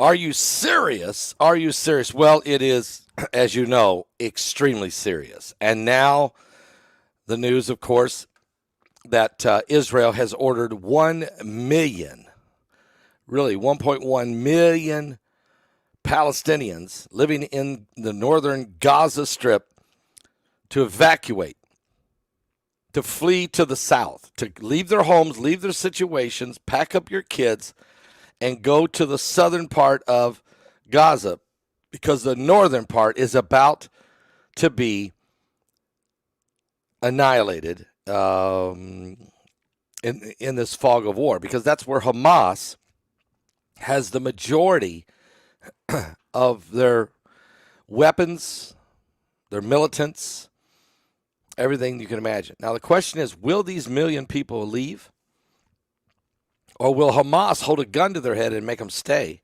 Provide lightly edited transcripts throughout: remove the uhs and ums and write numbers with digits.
Are you serious? Are you serious? Well, it is, as you know, extremely serious. And now the news, of course, that Israel has ordered 1 million, really 1.1 million Palestinians living in the northern Gaza Strip to evacuate, to flee to the south, to leave their homes, leave their situations, pack up your kids, and go to the southern part of Gaza, because the northern part is about to be annihilated in this fog of war, because that's where Hamas has the majority of their weapons, their militants, everything you can imagine. Now, the question is, will these million people leave? Or will Hamas hold a gun to their head and make them stay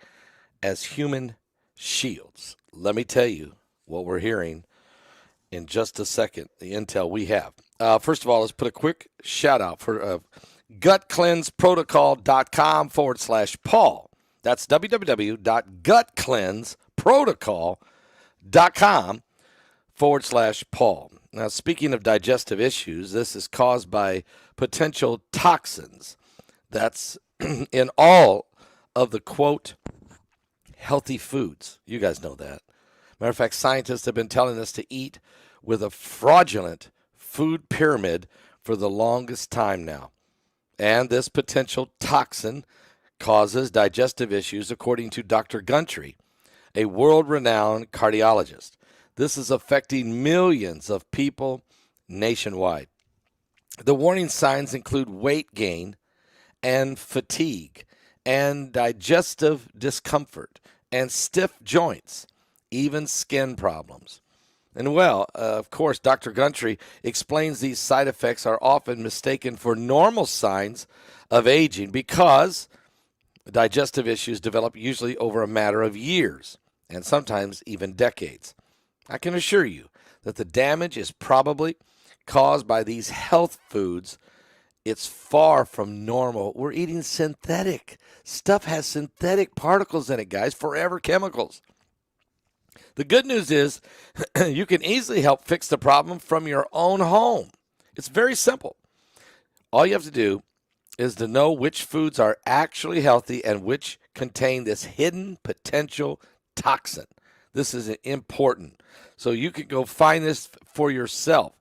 as human shields? Let me tell you what we're hearing in just a second, the intel we have. First of all, let's put a quick shout out for gutcleanseprotocol.com/Paul. That's www.gutcleanseprotocol.com/Paul. Now, speaking of digestive issues, this is caused by potential toxins that's in all of the, quote, healthy foods. You guys know that. Matter of fact, scientists have been telling us to eat with a fraudulent food pyramid for the longest time now. And this potential toxin causes digestive issues, according to Dr. Gundry, a world-renowned cardiologist. This is affecting millions of people nationwide. The warning signs include weight gain and fatigue and digestive discomfort and stiff joints, even skin problems. And well, of course, Dr. Gundry explains these side effects are often mistaken for normal signs of aging because digestive issues develop usually over a matter of years and sometimes even decades. I can assure you that the damage is probably caused by these health foods. It's far from normal. We're eating synthetic. Stuff has synthetic particles in it, guys, forever chemicals. The good news is you can easily help fix the problem from your own home. It's very simple. All you have to do is to know which foods are actually healthy and which contain this hidden potential toxin. This is important. So you can go find this for yourself.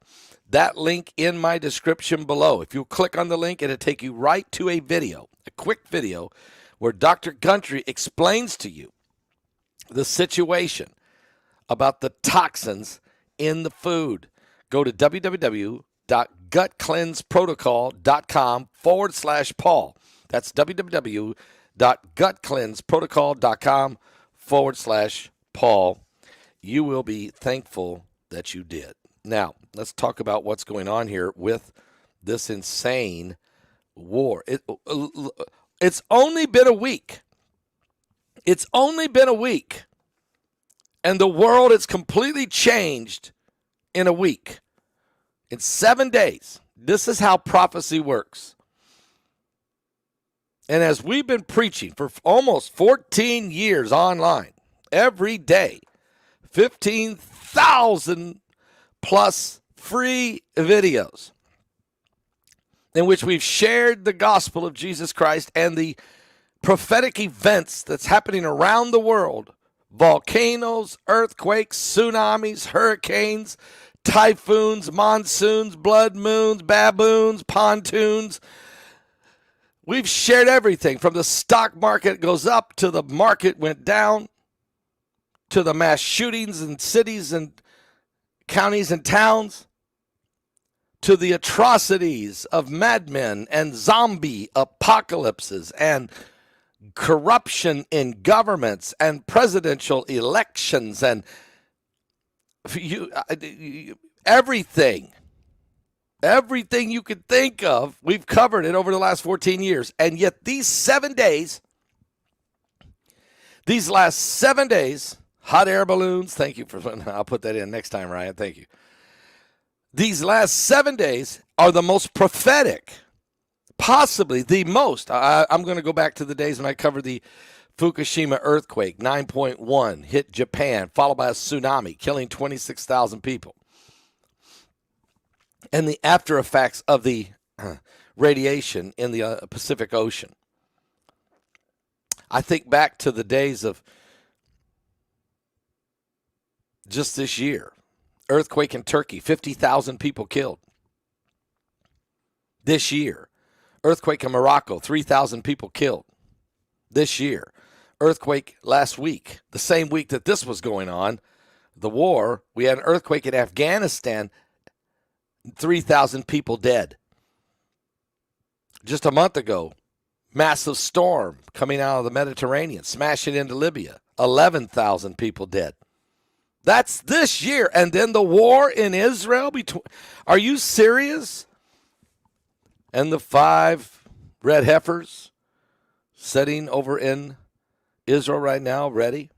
That link in my description below. If you click on the link, it'll take you right to a video, a quick video, where Dr. Gundry explains to you the situation about the toxins in the food. Go to www.gutcleanseprotocol.com/Paul. That's www.gutcleanseprotocol.com/Paul. You will be thankful that you did. Now, let's talk about what's going on here with this insane war. It's only been a week. It's only been a week. And the world is completely changed in a week. In 7 days. This is how prophecy works. And as we've been preaching for almost 14 years online, every day, 15,000 plus free videos in which we've shared the gospel of Jesus Christ and the prophetic events that's happening around the world. Volcanoes, earthquakes, tsunamis, hurricanes, typhoons, monsoons, blood moons, baboons, pontoons. We've shared everything from the stock market goes up to the market went down to the mass shootings in cities and counties and towns to the atrocities of madmen and zombie apocalypses and corruption in governments and presidential elections and everything you could think of, we've covered it over the last 14 years. And yet these 7 days, these last 7 days, hot air balloons, thank you for, I'll put that in next time, Ryan, thank you. These last 7 days are the most prophetic, possibly the most. I'm going to go back to the days when I covered the Fukushima earthquake, 9.1, hit Japan, followed by a tsunami, killing 26,000 people. And the after effects of the radiation in the Pacific Ocean. I think back to the days of just this year. Earthquake in Turkey, 50,000 people killed. This year. Earthquake in Morocco, 3,000 people killed. This year. Earthquake last week, the same week that this was going on, the war, we had an earthquake in Afghanistan, 3,000 people dead. Just a month ago, massive storm coming out of the Mediterranean, smashing into Libya, 11,000 people dead. That's this year. And then the war in Israel. Are you serious? And the 5 red heifers sitting over in Israel right now, ready?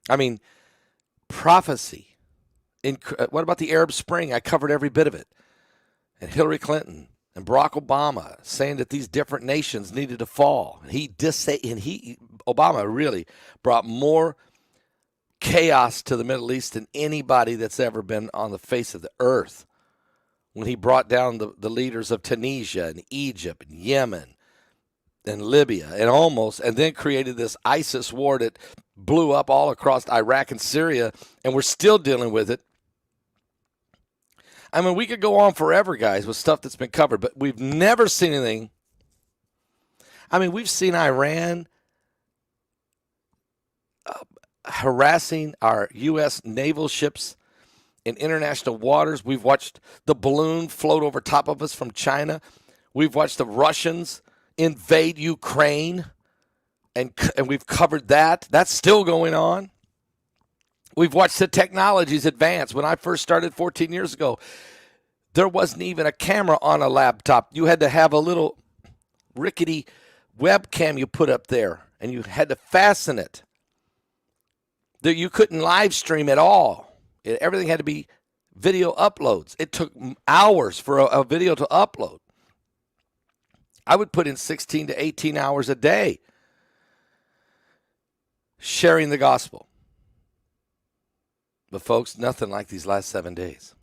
I mean, prophecy. What about the Arab Spring? I covered every bit of it. And Hillary Clinton and Barack Obama saying that these different nations needed to fall. Obama really brought more chaos to the Middle East than anybody that's ever been on the face of the earth. When he brought down the leaders of Tunisia and Egypt and Yemen and Libya and then created this ISIS war that blew up all across Iraq and Syria, and we're still dealing with it. I mean, we could go on forever, guys, with stuff that's been covered, but we've never seen anything. I mean, we've seen Iran harassing our U.S. naval ships in international waters. We've watched the balloon float over top of us from China. We've watched the Russians invade Ukraine, and we've covered that. That's still going on. We've watched the technologies advance. When I first started 14 years ago, there wasn't even a camera on a laptop. You had to have a little rickety webcam you put up there, and you had to fasten it. You couldn't live stream at all. Everything had to be video uploads. It took hours for a video to upload. I would put in 16 to 18 hours a day sharing the gospel. But folks, nothing like these last 7 days.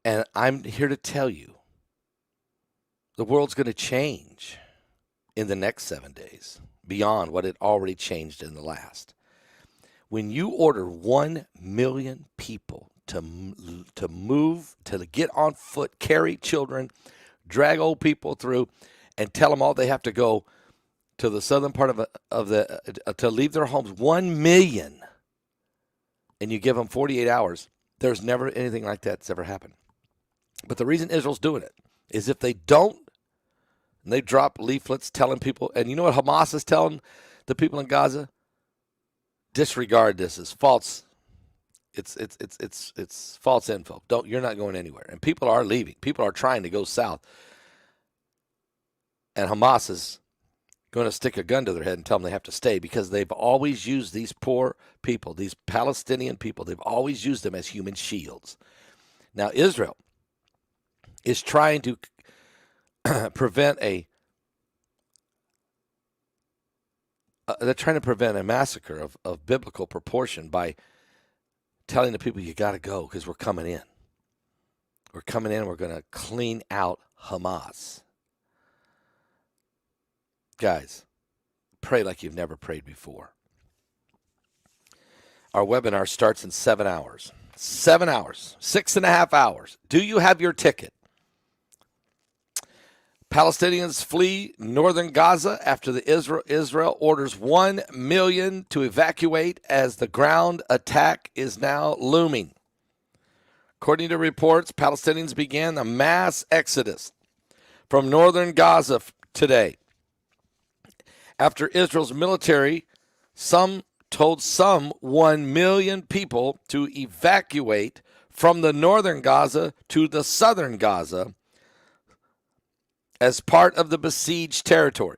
And I'm here to tell you, the world's going to change in the next 7 days beyond what it already changed in the last. When you order 1 million people to move, to get on foot, carry children, drag old people through, and tell them all they have to go to the southern part to leave their homes, 1 million, and you give them 48 hours, there's never anything like that that's ever happened. But the reason Israel's doing it is if they don't, and they drop leaflets telling people, and you know what Hamas is telling the people in Gaza? Disregard this as false. It's false info. You're not going anywhere. And people are leaving. People are trying to go south. And Hamas is going to stick a gun to their head and tell them they have to stay because they've always used these poor people, these Palestinian people, they've always used them as human shields. Now, Israel is trying to prevent they're trying to prevent a massacre of biblical proportion by telling the people you got to go because we're coming in. We're coming in. We're going to clean out Hamas. Guys, pray like you've never prayed before. Our webinar starts in 7 hours. 7 hours, 6.5 hours. Do you have your ticket? Palestinians flee northern Gaza after Israel orders 1 million to evacuate as the ground attack is now looming. According to reports, Palestinians began a mass exodus from northern Gaza today. After Israel's military, told 1 million people to evacuate from the northern Gaza to the southern Gaza as part of the besieged territory.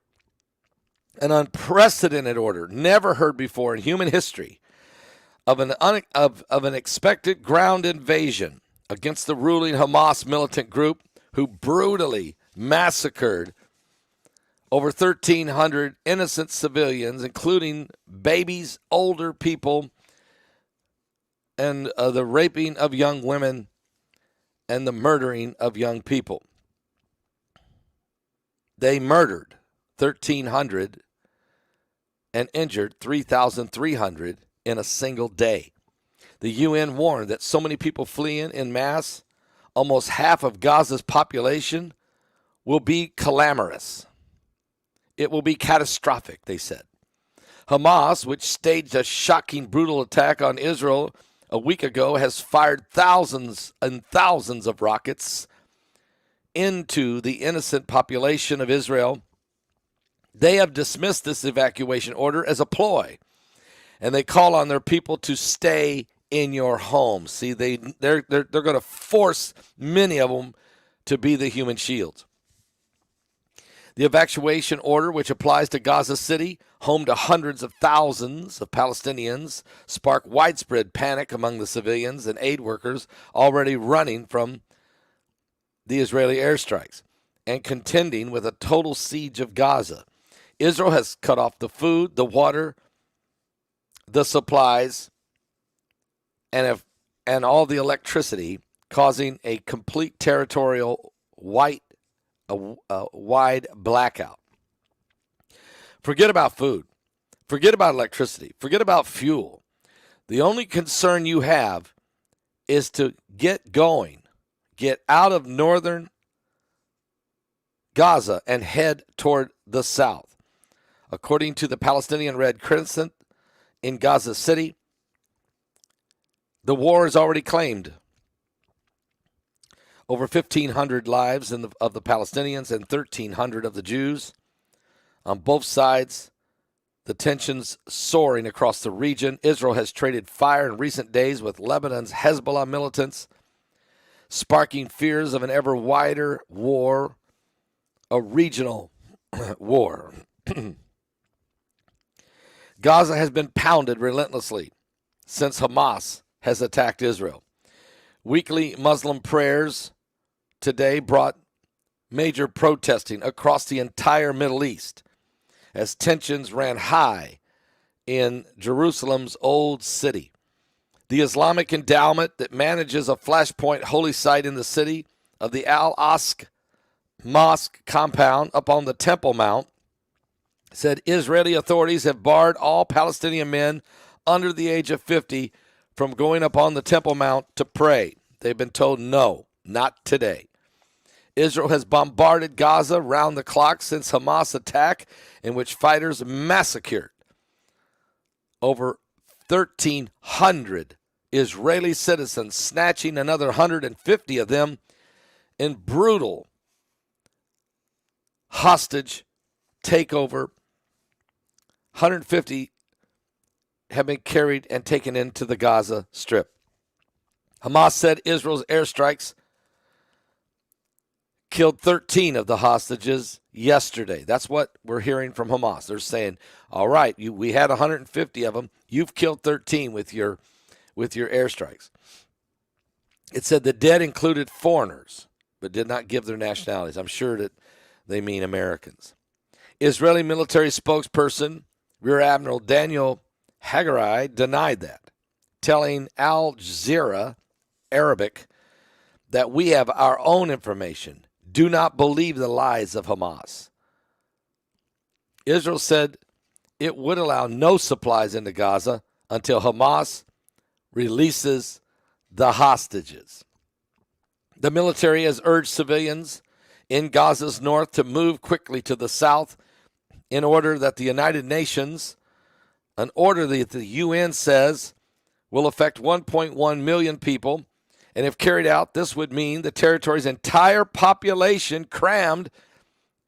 An unprecedented order, never heard before in human history, of an expected ground invasion against the ruling Hamas militant group who brutally massacred Over 1,300 innocent civilians, including babies, older people, and the raping of young women and the murdering of young people. They murdered 1,300 and injured 3,300 in a single day. The UN warned that so many people fleeing en masse, almost half of Gaza's population, will be calamitous. It will be catastrophic, they said. Hamas, which staged a shocking, brutal attack on Israel a week ago, has fired thousands and thousands of rockets into the innocent population of Israel. They have dismissed this evacuation order as a ploy, and they call on their people to stay in your homes. See, they're going to force many of them to be the human shields. The evacuation order, which applies to Gaza City, home to hundreds of thousands of Palestinians, sparked widespread panic among the civilians and aid workers already running from the Israeli airstrikes and contending with a total siege of Gaza. Israel has cut off the food, the water, the supplies, and all the electricity, causing a complete territorial wide blackout. Forget about food. Forget about electricity. Forget about fuel. The only concern you have is to get going, get out of northern Gaza and head toward the south. According to the Palestinian Red Crescent in Gaza City, the war is already claimed. Over 1,500 lives of the Palestinians and 1,300 of the Jews. On both sides, the tensions soaring across the region. Israel has traded fire in recent days with Lebanon's Hezbollah militants, sparking fears of an ever wider war, a regional war. Gaza has been pounded relentlessly since Hamas has attacked Israel. Weekly Muslim prayers today brought major protesting across the entire Middle East as tensions ran high in Jerusalem's Old City. The Islamic endowment that manages a flashpoint holy site in the city of the Al-Aqsa Mosque compound up on the Temple Mount said Israeli authorities have barred all Palestinian men under the age of 50 from going up on the Temple Mount to pray. They've been told no, not today. Israel has bombarded Gaza round the clock since Hamas attack, in which fighters massacred over 1,300 Israeli citizens, snatching another 150 of them in brutal hostage takeover. 150 have been carried and taken into the Gaza Strip. Hamas said Israel's airstrikes killed 13 of the hostages yesterday. That's what we're hearing from Hamas. They're saying, all right, we had 150 of them. You've killed 13 with your airstrikes. It said the dead included foreigners, but did not give their nationalities. I'm sure that they mean Americans. Israeli military spokesperson Rear Admiral Daniel Hagari denied that, telling Al Jazeera Arabic that we have our own information. Do not believe the lies of Hamas. Israel said it would allow no supplies into Gaza until Hamas releases the hostages. The military has urged civilians in Gaza's north to move quickly to the south in order that the United Nations, an order that the UN says will affect 1.1 million people, and if carried out, this would mean the territory's entire population crammed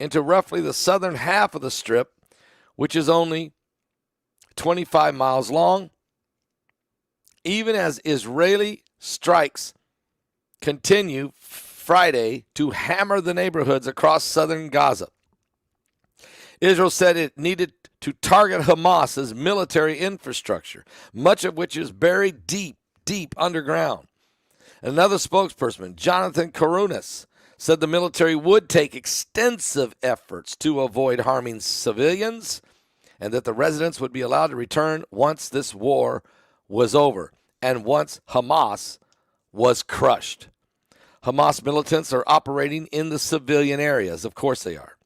into roughly the southern half of the Strip, which is only 25 miles long, even as Israeli strikes continue Friday to hammer the neighborhoods across southern Gaza. Israel said it needed to target Hamas's military infrastructure, much of which is buried deep underground. Another spokesperson, Jonathan Karunas, said the military would take extensive efforts to avoid harming civilians and that the residents would be allowed to return once this war was over and once Hamas was crushed. Hamas militants are operating in the civilian areas, of course they are,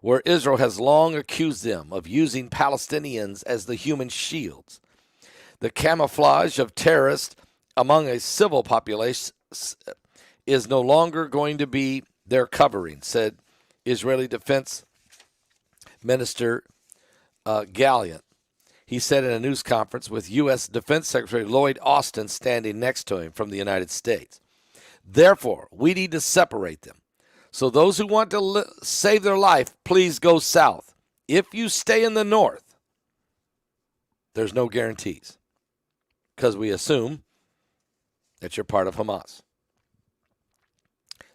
where Israel has long accused them of using Palestinians as the human shields. The camouflage of terrorists among a civil population is no longer going to be their covering, said Israeli Defense Minister Gallant. He said in a news conference with U.S. Defense Secretary Lloyd Austin standing next to him from the United States. Therefore, we need to separate them. So those who want to save their life, please go south. If you stay in the north, there's no guarantees because we assume that you're part of Hamas.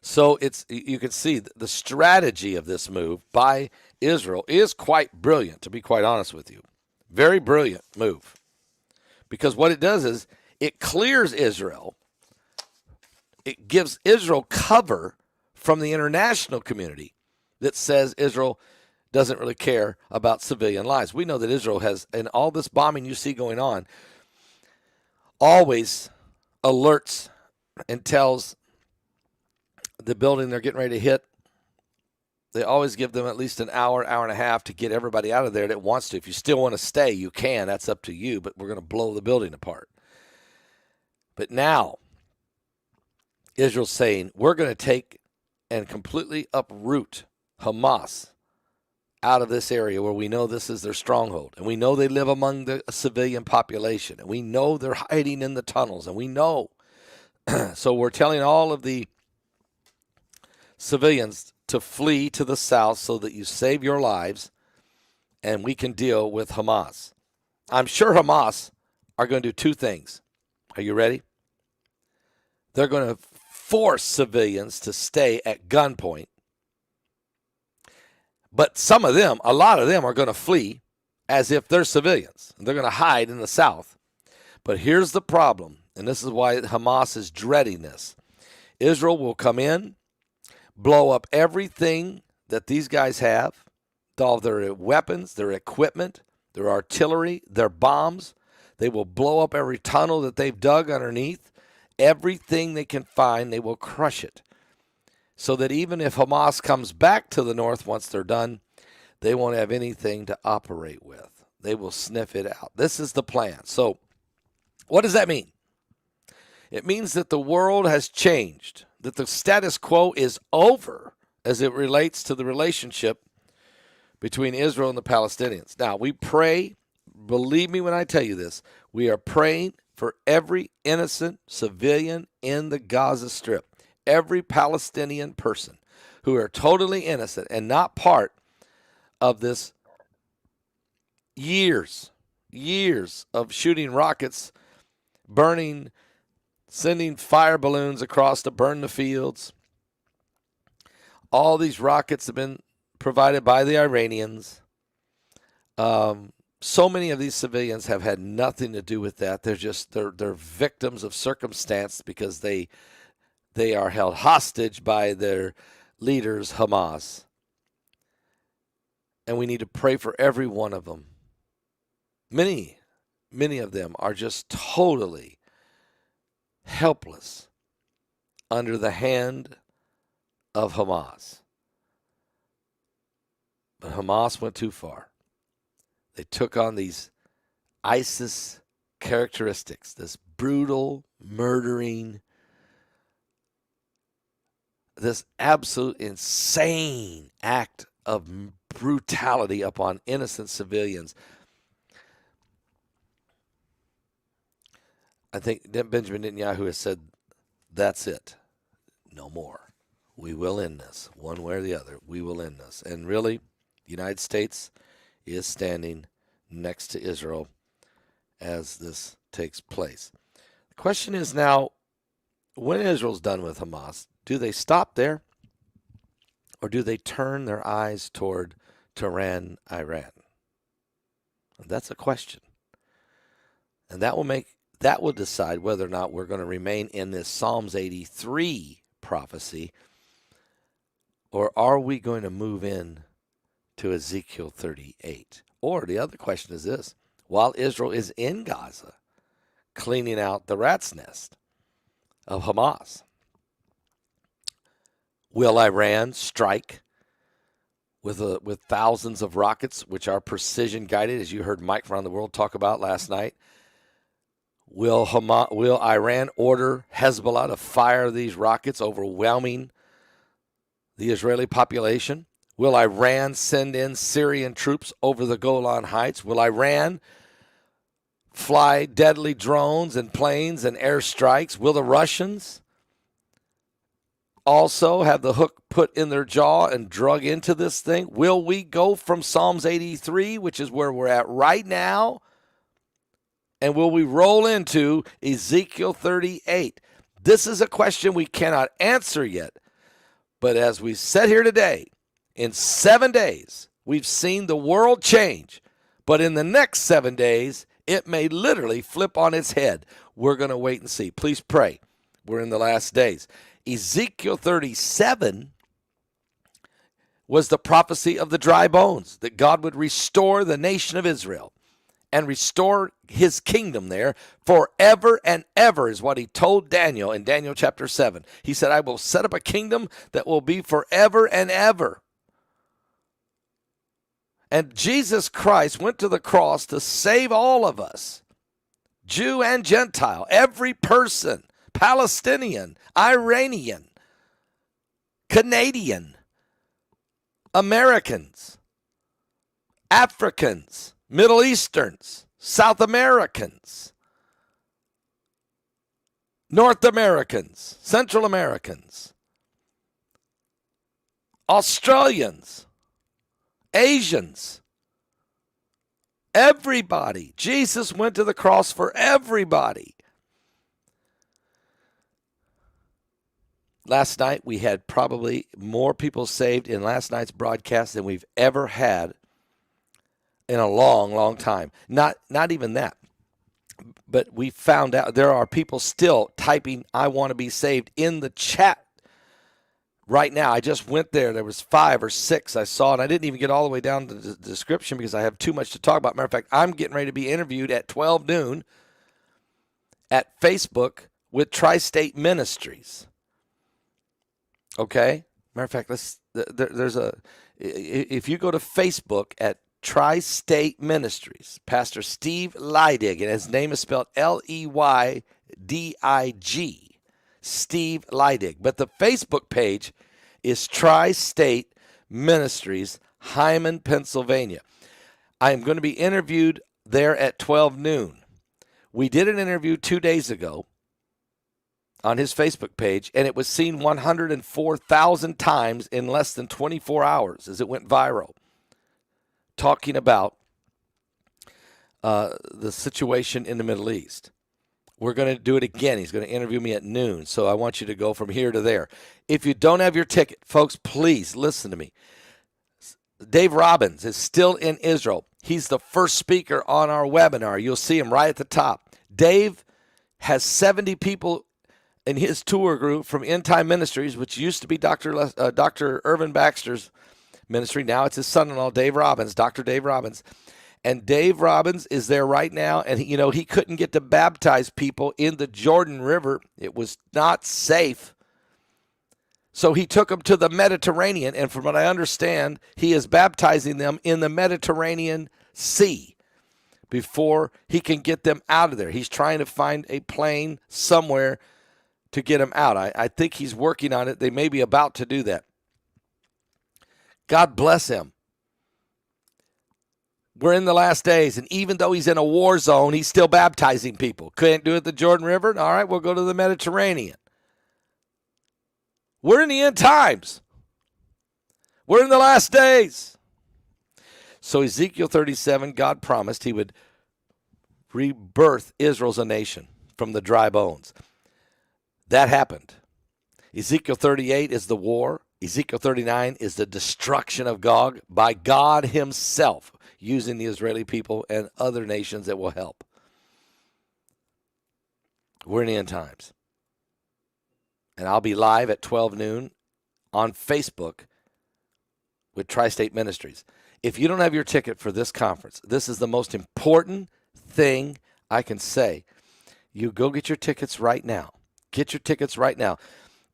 So you can see the strategy of this move by Israel is quite brilliant, to be quite honest with you. Very brilliant move. Because what it does is it clears Israel. It gives Israel cover from the international community that says Israel doesn't really care about civilian lives. We know that Israel has, in all this bombing you see going on, always alerts and tells the building they're getting ready to hit. They always give them at least an hour, hour and a half to get everybody out of there that wants to. If you still want to stay, you can. That's up to you, but we're going to blow the building apart. But now, Israel's saying, we're going to take and completely uproot Hamas out of this area where we know this is their stronghold. And we know they live among the civilian population. And we know they're hiding in the tunnels. And we know. So we're telling all of the civilians to flee to the south so that you save your lives and we can deal with Hamas. I'm sure Hamas are going to do two things. Are you ready? They're going to force civilians to stay at gunpoint. But some of them, a lot of them are going to flee as if they're civilians. They're going to hide in the south. But here's the problem, and this is why Hamas is dreading this. Israel will come in, blow up everything that these guys have, all their weapons, their equipment, their artillery, their bombs. They will blow up every tunnel that they've dug underneath. Everything they can find, they will crush it. So that even if Hamas comes back to the north once they're done, they won't have anything to operate with. They will sniff it out. This is the plan. So what does that mean? It means that the world has changed, that the status quo is over as it relates to the relationship between Israel and the Palestinians. Now, we pray, believe me when I tell you this, we are praying for every innocent civilian in the Gaza Strip, every Palestinian person who are totally innocent and not part of this years of shooting rockets, burning, sending fire balloons across to burn the fields. All these rockets have been provided by the Iranians. So many of these civilians have had nothing to do with that. They're victims of circumstance because they are held hostage by their leaders, Hamas. And we need to pray for every one of them. Many of them are just totally helpless under the hand of Hamas. But Hamas went too far. They took on these ISIS characteristics, this brutal, murdering, this absolute insane act of brutality upon innocent civilians. I think Benjamin Netanyahu has said, that's it. No more. We will end this. One way or the other, we will end this. And really, the United States is standing next to Israel as this takes place. The question is now, when Israel's done with Hamas, do they stop there? Or do they turn their eyes toward Tehran, Iran? And that's a question. And that will decide whether or not we're going to remain in this Psalms 83 prophecy Or are we going to move in to Ezekiel 38? Or the other question is this: while Israel is in Gaza, cleaning out the rat's nest of Hamas, will Iran strike with thousands of rockets, which are precision guided, as you heard Mike from around the world talk about last night? Will Iran order Hezbollah to fire these rockets, overwhelming the Israeli population? Will Iran send in Syrian troops over the Golan Heights? Will Iran fly deadly drones and planes and airstrikes? Will the Russians also have the hook put in their jaw and drug into this thing? Will we go from Psalms 83, which is where we're at right now, and will we roll into Ezekiel 38? This is a question we cannot answer yet. But as we sit here today, in 7 days, we've seen the world change. But in the next 7 days, it may literally flip on its head. We're going to wait and see. Please pray. We're in the last days. Ezekiel 37 was the prophecy of the dry bones, that God would restore the nation of Israel and restore his kingdom there forever and ever, is what he told Daniel in Daniel chapter 7. He said, I will set up a kingdom that will be forever and ever. And Jesus Christ went to the cross to save all of us, Jew and Gentile, every person, Palestinian, Iranian, Canadian, Americans, Africans, Middle Easterns, South Americans, North Americans, Central Americans, Australians, Asians, everybody. Jesus went to the cross for everybody. Last night, we had probably more people saved in last night's broadcast than we've ever had in a long, long time. Not even that. But we found out there are people still typing, I want to be saved, in the chat right now. I just went there. There was 5 or 6 I saw, and I didn't even get all the way down to the description because I have too much to talk about. Matter of fact, I'm getting ready to be interviewed at 12 noon at Facebook with Tri-State Ministries. Okay? Matter of fact, if you go to Facebook at Tri-State Ministries, Pastor Steve Leidig, and his name is spelled Leydig, Steve Leidig. But the Facebook page is Tri-State Ministries, Hyman, Pennsylvania. I am going to be interviewed there at 12 noon. We did an interview 2 days ago on his Facebook page, and it was seen 104,000 times in less than 24 hours as it went viral, talking about the situation in the Middle East. We're going to do it again. He's going to interview me at noon, so I want you to go from here to there. If you don't have your ticket, folks, please listen to me. Dave Robbins is still in Israel. He's the first speaker on our webinar. You'll see him right at the top. Dave has 70 people in his tour group from End Time Ministries, which used to be Dr. Irvin Baxter's ministry. Now it's his son-in-law, Dave Robbins, Dr. Dave Robbins. And Dave Robbins is there right now, and he couldn't get to baptize people in the Jordan River. It was not safe. So he took them to the Mediterranean, and from what I understand, he is baptizing them in the Mediterranean Sea before he can get them out of there. He's trying to find a plane somewhere to get them out. I think he's working on it. They may be about to do that. God bless him. We're in the last days, and even though he's in a war zone, he's still baptizing people. Couldn't do it at the Jordan River? All right, we'll go to the Mediterranean. We're in the end times. We're in the last days. So Ezekiel 37, God promised he would rebirth Israel as a nation from the dry bones. That happened. Ezekiel 38 is the war. Ezekiel 39 is the destruction of Gog by God himself, using the Israeli people and other nations that will help. We're in the end times. And I'll be live at 12 noon on Facebook with Tri-State Ministries. If you don't have your ticket for this conference, this is the most important thing I can say. You go get your tickets right now. Get your tickets right now.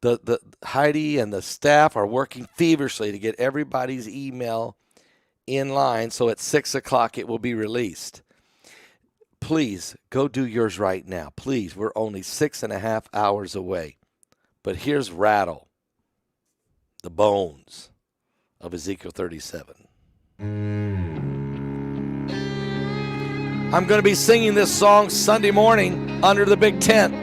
The Heidi and the staff are working feverishly to get everybody's email in line, so at 6 o'clock it will be released. Please go do yours right now. Please, we're only 6.5 hours away. But here's Rattle, the bones of Ezekiel 37. I'm going to be singing this song Sunday morning under the big tent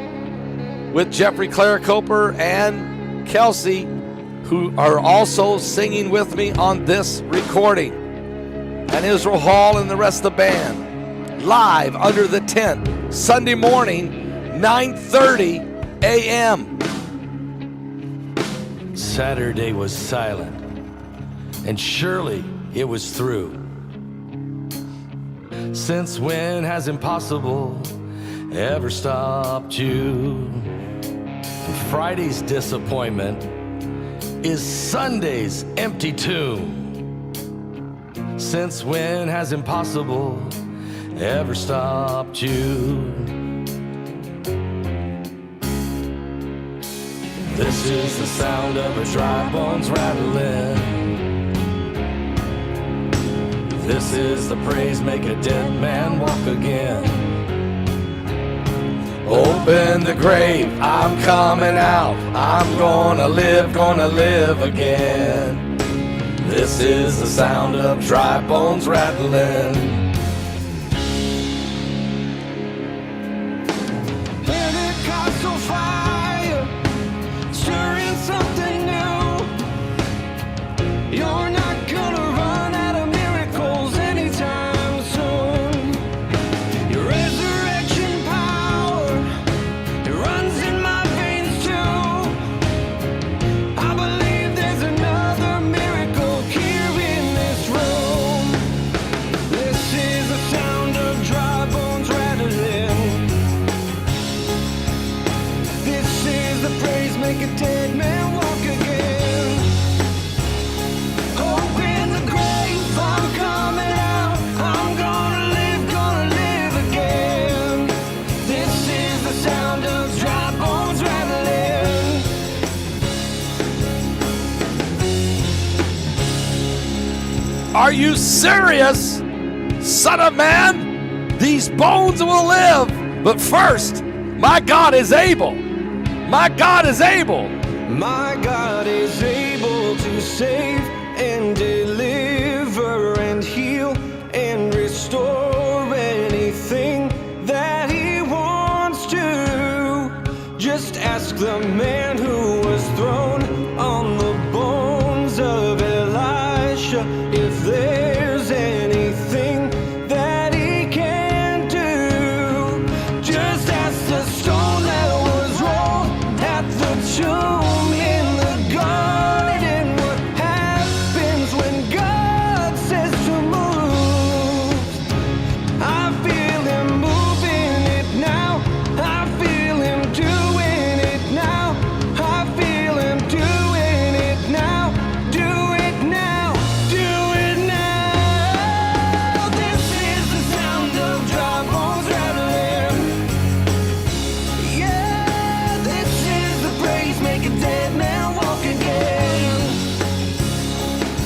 with Jeffrey Clarecoper and Kelsey, who are also singing with me on this recording, and Israel Hall and the rest of the band, live under the tent, Sunday morning, 9:30 a.m. Saturday was silent, and surely it was through. Since when has impossible ever stopped you? And Friday's disappointment is Sunday's empty tomb. Since when has impossible ever stopped you? This is the sound of a dry bones rattling. This is the praise, make a dead man walk again. Open the grave, I'm coming out. I'm gonna live again. This is the sound of dry bones rattling. Pentecostal fire, stirring something new. You're not gonna run out of miracles anytime soon. Your resurrection power, it runs in my veins too. I believe there's another miracle here in this room. This is the sound of dry bones rattling. This is the praise, make a dead man walk again. Open the grave, I'm coming out. I'm gonna live again. This is the sound of dry bones rattling. Are you serious, son of man? These bones will live. But first, my God is able. My God is able. My God is able to save and deliver and heal and restore anything that He wants to. Just ask the man who was thrown on the bones of Elisha if there's anything that he can do. Just ask the stone that was rolled at the tomb in the garden what happens when God says to move. I feel Him moving it now. I feel Him doing it now. I feel Him doing it now. Do it now. Do it now. This is the sound of dry bones rattling. Yeah, this is the praise, make a dead man walk again.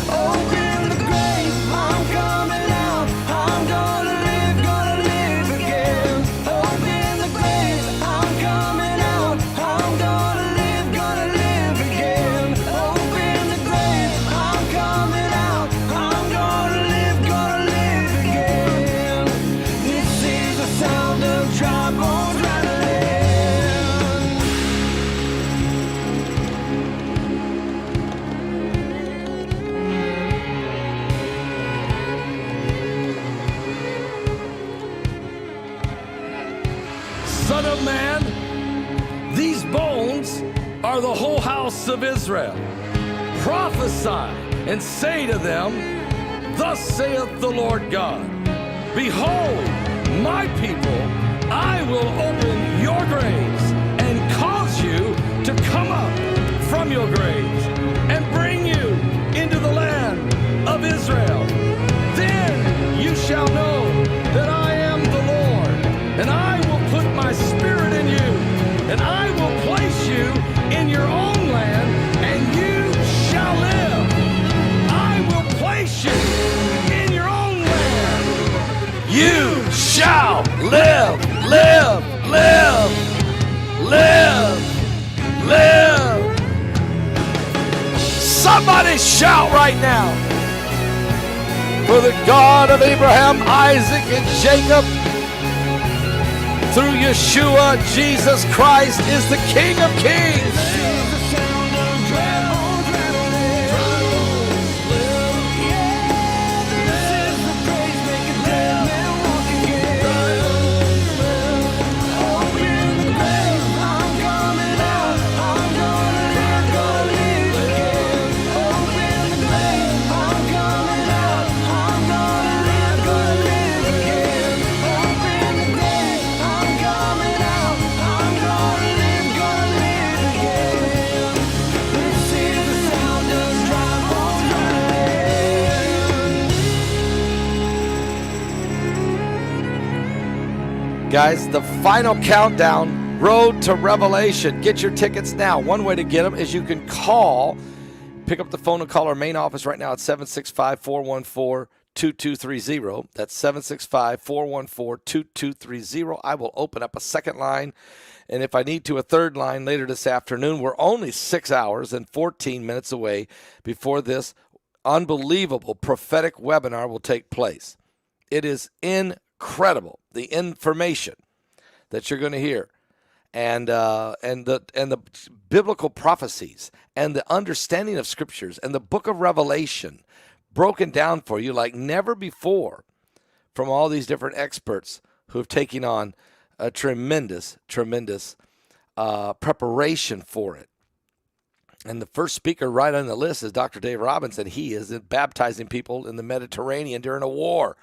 Open the grave, I'm coming out. I'm gonna live again. Open the grave, I'm coming out. I'm gonna live again. Open the grave, I'm coming out. I'm gonna live again. This is the sound of dry bones rattling. Son of man, these bones are the whole house of Israel. Prophesy and say to them, thus saith the Lord God, behold, my people, I will open your graves and cause you to come up from your graves and bring you into the land Israel. Then you shall know that I am the Lord, and I will put my spirit in you, and I will place you in your own land, and you shall live. I will place you in your own land. You shall live, live, live, live, live. Somebody shout right now. For the God of Abraham, Isaac, and Jacob, through Yeshua, Jesus Christ is the King of Kings. Guys, the final countdown, Road to Revelation. Get your tickets now. One way to get them is you can call, pick up the phone and call our main office right now at 765-414-2230. That's 765-414-2230. I will open up a second line, and if I need to, a third line later this afternoon. We're only 6 hours and 14 minutes away before this unbelievable prophetic webinar will take place. It is incredible, the information that you're going to hear, and the biblical prophecies and the understanding of scriptures and the book of Revelation broken down for you like never before from all these different experts who have taken on a tremendous preparation for it. And the first speaker right on the list is Dr. Dave Robinson. He is baptizing people in the Mediterranean during a war.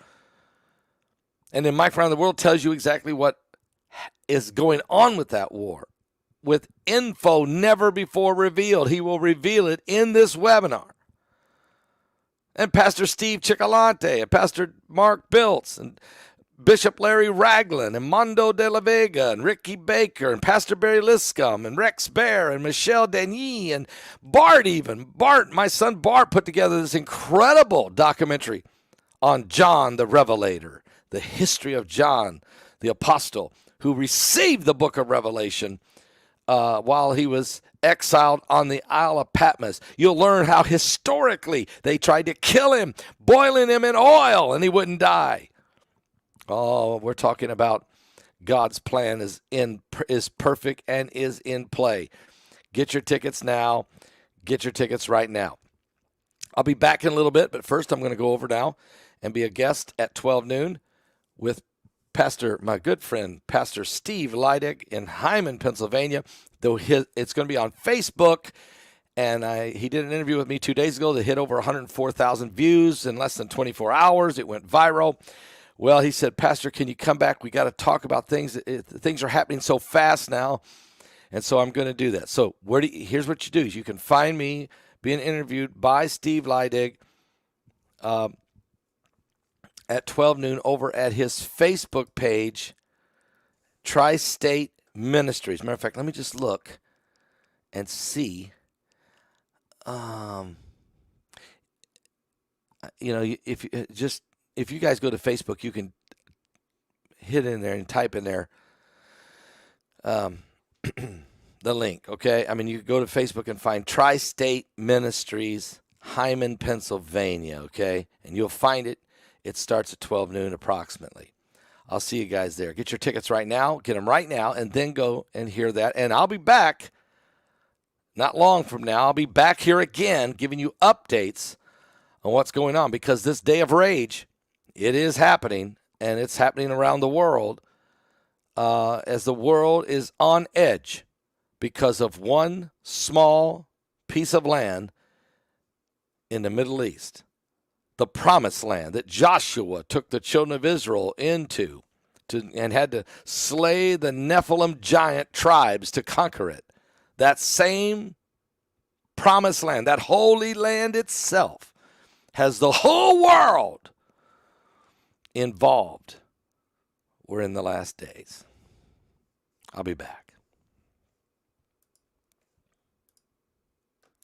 And then Mike Around the World tells you exactly what is going on with that war, with info never before revealed. He will reveal it in this webinar. And Pastor Steve Cicolante, and Pastor Mark Biltz, and Bishop Larry Ragland, and Mondo de la Vega, and Ricky Baker, and Pastor Barry Liscombe, and Rex Bear, and Michelle Dany, and Bart even. Bart, my son Bart, put together this incredible documentary on John the Revelator, the history of John the Apostle, who received the book of Revelation while he was exiled on the Isle of Patmos. You'll learn how historically they tried to kill him, boiling him in oil, and he wouldn't die. Oh, we're talking about God's plan is perfect and is in play. Get your tickets now. Get your tickets right now. I'll be back in a little bit, but first I'm going to go over now and be a guest at 12 noon with my good friend, Pastor Steve Leidig in Hyman, Pennsylvania. Though it's going to be on Facebook, and he did an interview with me 2 days ago that hit over 104,000 views in less than 24 hours. It went viral. Well, he said, Pastor, can you come back? We got to talk about things. Things are happening so fast now, and so I'm going to do that. So here's what you do. Is you can find me being interviewed by Steve Leidig at 12 noon over at his Facebook page, Tri-State Ministries. Matter of fact, let me just look and see. If you guys go to Facebook, you can hit in there and type in there the link, okay? I mean, you can go to Facebook and find Tri-State Ministries, Hyman, Pennsylvania, okay? And you'll find it. It starts at 12 noon approximately. I'll see you guys there. Get your tickets right now. Get them right now, and then go and hear that. And I'll be back not long from now. I'll be back here again giving you updates on what's going on, because this day of rage, it is happening, and it's happening around the world as the world is on edge because of one small piece of land in the Middle East. The promised land that Joshua took the children of Israel into and had to slay the Nephilim giant tribes to conquer it. That same promised land, that holy land itself, has the whole world involved. We're in the last days. I'll be back.